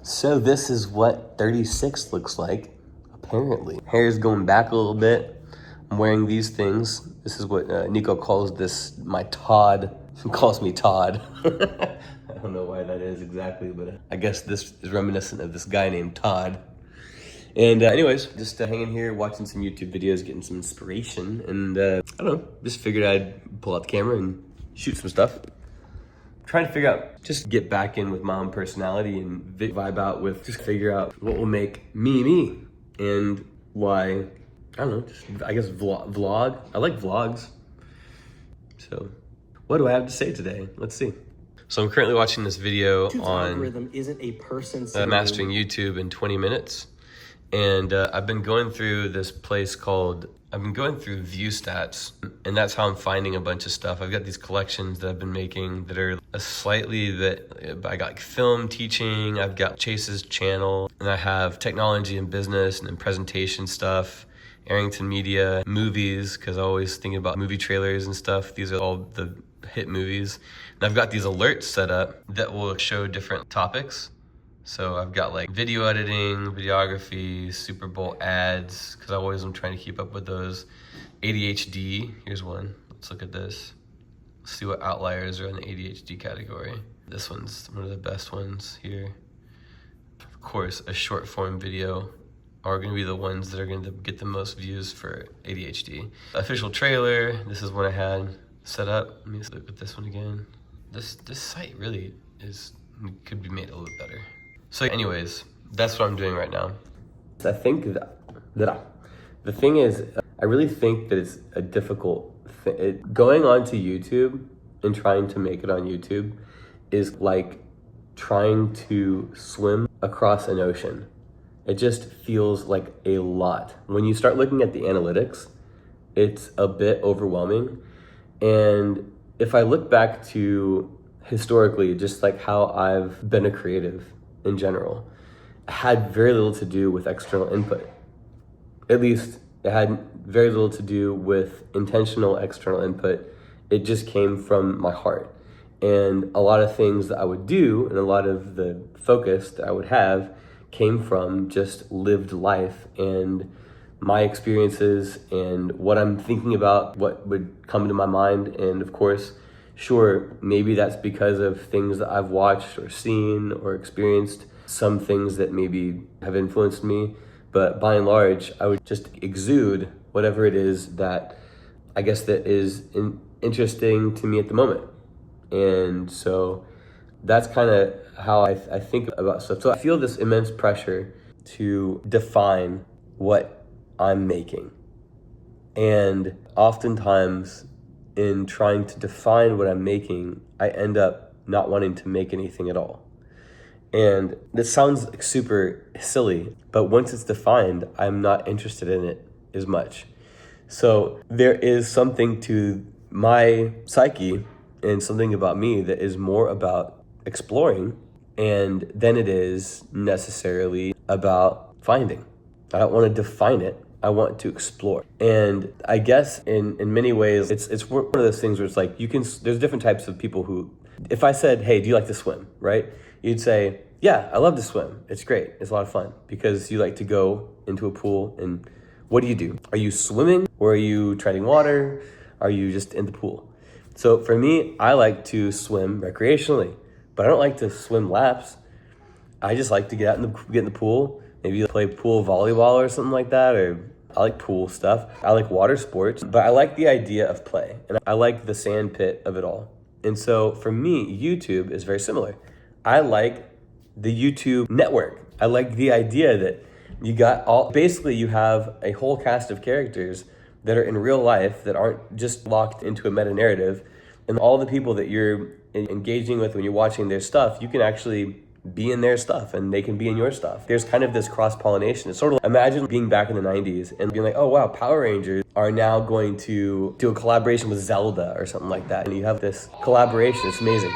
So this is what 36 looks like, apparently. Hair is going back a little bit. I'm wearing these things. This is what Nico calls this, my Todd. He calls me Todd. I don't know why that is exactly, but I guess this is reminiscent of this guy named Todd. And anyways, just hanging here, watching some YouTube videos, getting some inspiration. And I don't know, just figured I'd pull out the camera and shoot some stuff. Trying to figure out, just get back in with my own personality and vibe out with, just figure out what will make me me and why, I don't know, just, I guess vlog. I like vlogs. So what do I have to say today? Let's see. So I'm currently watching this video on algorithm isn't a person mastering YouTube in 20 minutes. And I've been going through this place called, I've been going through ViewStats, and that's how I'm finding a bunch of stuff. I've got these collections that I've been making that are I got like film teaching, I've got Chase's channel, and I have technology and business and then presentation stuff, Arrington Media, movies, because I always thinking about movie trailers and stuff. These are all the hit movies. And I've got these alerts set up that will show different topics. So I've got like video editing, videography, Super Bowl ads, because I always am trying to keep up with those. ADHD, here's one. Let's look at this. See what outliers are in the ADHD category. This one's one of the best ones here. Of course, a short form video are gonna be the ones that are gonna get the most views for ADHD. Official trailer, this is one I had set up. Let me look at this one again. This site really could be made a little bit better. So anyways, that's what I'm doing right now. I think that the thing is, I really think that it's a difficult thing. Going onto YouTube and trying to make it on YouTube is like trying to swim across an ocean. It just feels like a lot. When you start looking at the analytics, it's a bit overwhelming. And if I look back to historically, just like how I've been a creative in general, had very little to do with external input. At least it had very little to do with intentional external input. It just came from my heart. And a lot of things that I would do and a lot of the focus that I would have came from just lived life and my experiences and what I'm thinking about, what would come to my mind. And of course, sure, maybe that's because of things that I've watched or seen or experienced, some things that maybe have influenced me, but by and large, I would just exude whatever it is that I guess that is interesting to me at the moment. And so that's kind of how I think about stuff. So I feel this immense pressure to define what I'm making. And oftentimes, in trying to define what I'm making, I end up not wanting to make anything at all. And this sounds super silly, but once it's defined, I'm not interested in it as much. So there is something to my psyche and something about me that is more about exploring and than it is necessarily about finding. I don't want to define it. I want to explore. And I guess in many ways, it's one of those things where it's like, there's different types of people who, if I said, hey, do you like to swim, right? You'd say, yeah, I love to swim. It's great. It's a lot of fun because you like to go into a pool and what do? Are you swimming or are you treading water? Are you just in the pool? So for me, I like to swim recreationally, but I don't like to swim laps. I just like to get in the pool, maybe play pool volleyball or something like that, or I like pool stuff. I like water sports, but I like the idea of play, and I like the sand pit of it all. And so for me, YouTube is very similar. I like the YouTube network. I like the idea that basically you have a whole cast of characters that are in real life that aren't just locked into a meta narrative, and all the people that you're engaging with when you're watching their stuff, you can actually be in their stuff and they can be in your stuff. There's kind of this cross-pollination. It's sort of, imagine being back in the 90s and being like, oh wow, Power Rangers are now going to do a collaboration with Zelda or something like that. And you have this collaboration, it's amazing.